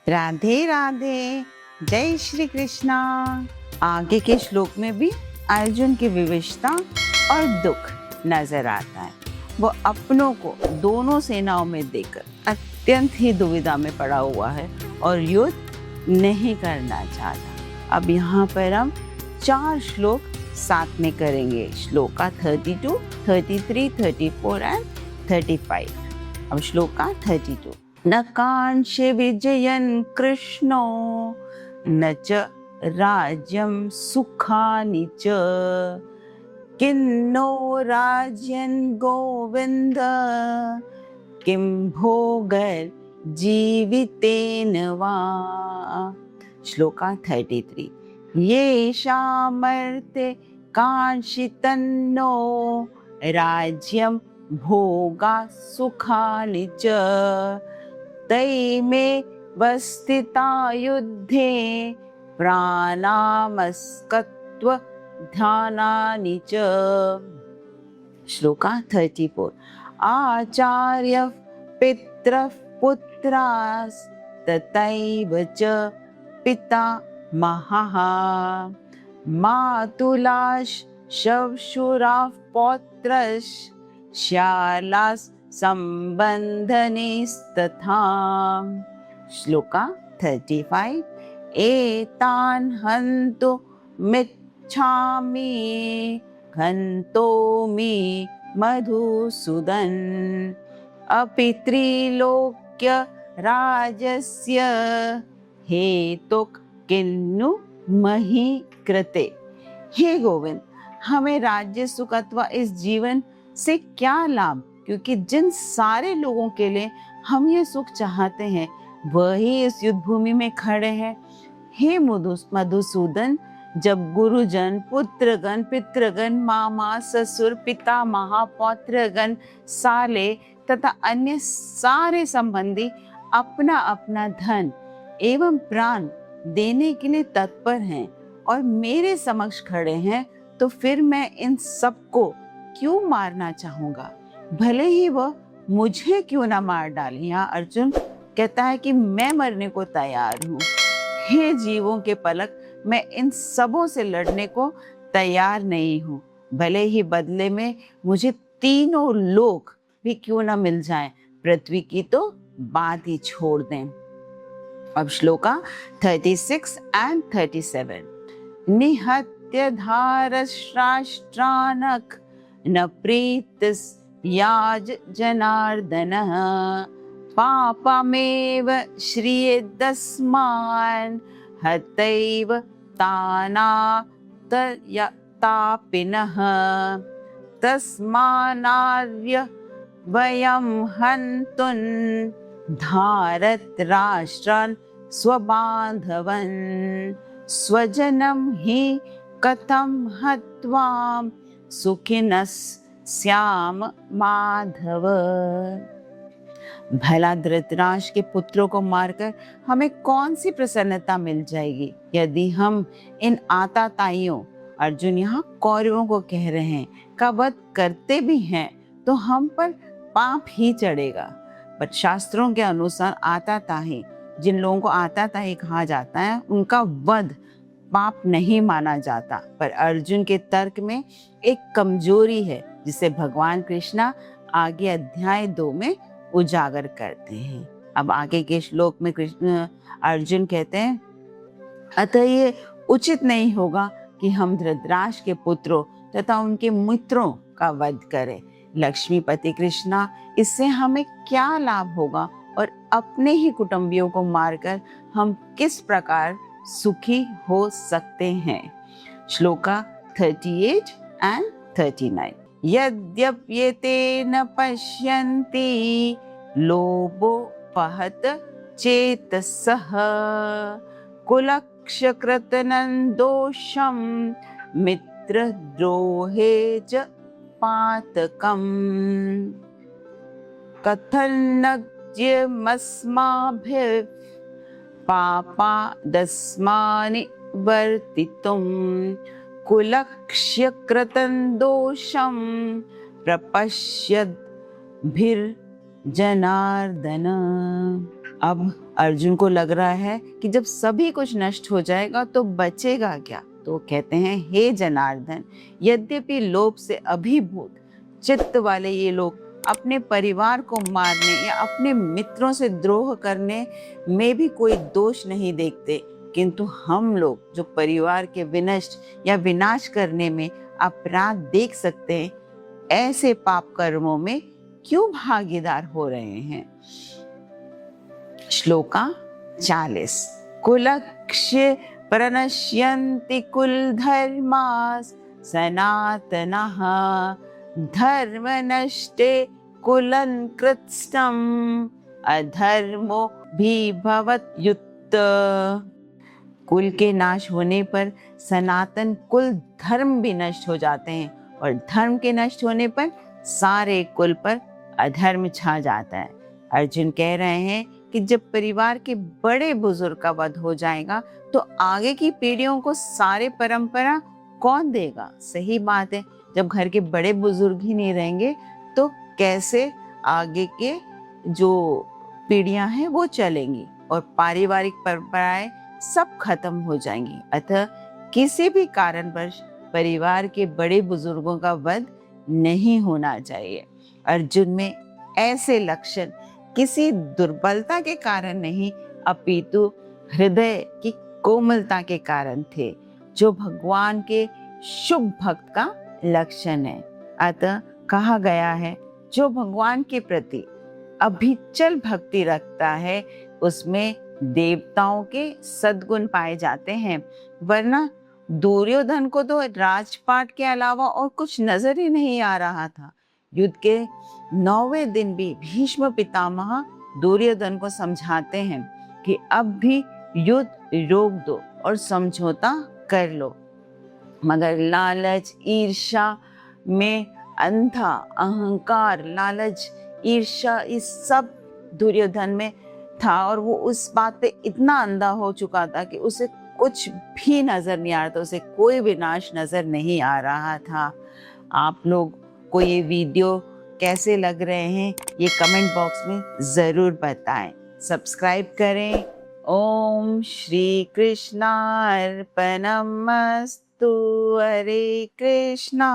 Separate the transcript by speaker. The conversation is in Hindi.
Speaker 1: राधे राधे, जय श्री कृष्णा। आगे के श्लोक में भी अर्जुन की विवशता और दुख नजर आता है। वो अपनों को दोनों सेनाओं में देकर अत्यंत ही दुविधा में पड़ा हुआ है और युद्ध नहीं करना चाहता। अब यहाँ पर हम 4 श्लोक साथ में करेंगे, श्लोका 32, 33, 34 एंड 35। अब श्लोका 32। न कांक्षे विजयन् कृष्णो न च राज्यं सुखानि च किन्नो राज्यं गोविन्द किं भोगैर्जीवितेन वा। श्लोका 33। येषामर्थे कांक्षितन्नो राज्यं भोगा सुखानि च तैमे वस्थिता युद्धे प्राणामस्कत्व ध्यानानि च। श्लोका 34। आचार्य पितरः पुत्रास्तथैव च पिता महाः मातुलाः श्वशुराः पौत्रश्च श्यालास् संबंधनिस्तथा। श्लोका 35। एतान् हन्तुमिच्छामि घन्तोमि मधुसूदन अपि त्रैलोक्य राज्यस्य हेतुः किन्नु मही कृते। हे गोविंद, हमें राज्य सुख अथवा इस जीवन से क्या लाभ, क्योंकि जिन सारे लोगों के लिए हम ये सुख चाहते हैं वही इस युद्ध भूमि में खड़े हैं। हे मधुसूदन, जब गुरुजन, पुत्रगण, पितृगण, मामा, ससुर, पिता, महापौत्रगण, साले तथा अन्य सारे संबंधी अपना अपना धन एवं प्राण देने के लिए तत्पर हैं और मेरे समक्ष खड़े हैं, तो फिर मैं इन सबको क्यों मारना चाहूंगा, भले ही वह मुझे क्यों ना मार डाले। यहाँ अर्जुन कहता है कि मैं मरने को तैयार हूँ। हे जीवों के पलक, मैं इन सबों से लड़ने को तैयार नहीं हूँ, भले ही बदले में मुझे तीनों लोक भी क्यों ना मिल जाएं, पृथ्वी की तो बात ही छोड़ दें। अब श्लोका 36 एंड 37। निहत्य धारश्राष्ट्रानक न प्रीतिस् याज जनार्दनः पापमेव श्रियेदस्मान् हतैव तानातयतापिनः तस्मानार्य वयं हन्तुं धारत राष्ट्रान् स्वबान्धवन् स्वजनं हि कथं हत्वा सुखिनस् श्याम माधव। भला धृतराष्ट्र के पुत्रों को मारकर हमें कौन सी प्रसन्नता मिल जाएगी यदि हम इन आताताइयों, अर्जुन यहाँ कौरवों को कह रहे हैं, का वध करते भी हैं तो हम पर पाप ही चढ़ेगा। पर शास्त्रों के अनुसार आताताई, जिन लोगों को आताताई कहा जाता है, उनका वध पाप नहीं माना जाता। पर अर्जुन के तर्क में एक कमजोरी है जिसे भगवान कृष्णा आगे अध्याय 2 में उजागर करते हैं। अब आगे के श्लोक में कृष्ण अर्जुन कहते हैं, अतः ये उचित नहीं होगा कि हम धृतराष्ट्र के पुत्रों तथा उनके मित्रों का वध करें। लक्ष्मीपति कृष्णा, इससे हमें क्या लाभ होगा और अपने ही कुटुंबियों को मारकर हम किस प्रकार सुखी हो सकते हैं। श्लोका 38 एंड 39। यद्यप्येते न पश्यन्ति लोभोपहत चेतसः कुलक्षकृतनं दोषं मित्रद्रोहे च पातकम् कथन्नज्यमस्माभिः पापादस्मानि वर्तितुं कुलक्ष्यकृतं दोषं प्रपश्यद्भिर्जनार्दन। अब अर्जुन को लग रहा है कि जब सभी कुछ नष्ट हो जाएगा तो बचेगा क्या। तो कहते हैं, हे जनार्दन, यद्यपि लोभ से अभिभूत चित्त वाले ये लोग अपने परिवार को मारने या अपने मित्रों से द्रोह करने में भी कोई दोष नहीं देखते, किंतु हम लोग जो परिवार के विनष्ट या विनाश करने में अपराध देख सकते हैं, ऐसे पाप कर्मों में क्यों भागीदार हो रहे हैं। श्लोका 40। कुलक्ष्य प्रणश्यन्ति कुल धर्मास् सनातनः धर्म नष्टे कुलं कृत्स्नम् अधर्मो भी भवत्युत। कुल के नाश होने पर सनातन कुल धर्म भी नष्ट हो जाते हैं और धर्म के नष्ट होने पर सारे कुल पर अधर्म छा जाता है। अर्जुन कह रहे हैं कि जब परिवार के बड़े बुजुर्ग का वध हो जाएगा तो आगे की पीढ़ियों को सारे परंपरा कौन देगा। सही बात है, जब घर के बड़े बुजुर्ग ही नहीं रहेंगे तो कैसे आगे के जो पीढ़ियां हैं वो चलेंगी और पारिवारिक परंपराएं सब खत्म हो जाएंगी। अतः किसी भी कारणवश परिवार के बड़े बुजुर्गों का वध नहीं होना चाहिए। अर्जुन में ऐसे लक्षण किसी दुर्बलता के कारण नहीं, अपितु हृदय की कोमलता के कारण थे, जो भगवान के शुभ भक्त का लक्षण है। अतः कहा गया है, जो भगवान के प्रति अभिचल भक्ति रखता है उसमें देवताओं के सद्गुण पाए जाते हैं। वरना दुर्योधन को तो राजपाट के अलावा और कुछ नजर ही नहीं आ रहा था। युद्ध के 9वें दिन भी भीष्म पितामह दुर्योधन को समझाते हैं कि अब भी युद्ध रोक दो और समझौता कर लो, मगर लालच ईर्ष्या में अंधा अहंकार, लालच ईर्ष्या, इस सब दुर्योधन में था और वो उस बात पे इतना अंधा हो चुका था कि उसे कुछ भी नजर नहीं आ रहा था, उसे कोई विनाश नजर नहीं आ रहा था। आप लोग को ये वीडियो कैसे लग रहे हैं ये कमेंट बॉक्स में जरूर बताएं। सब्सक्राइब करें। ओम श्री कृष्णार्पणमस्तु। हरे कृष्णा।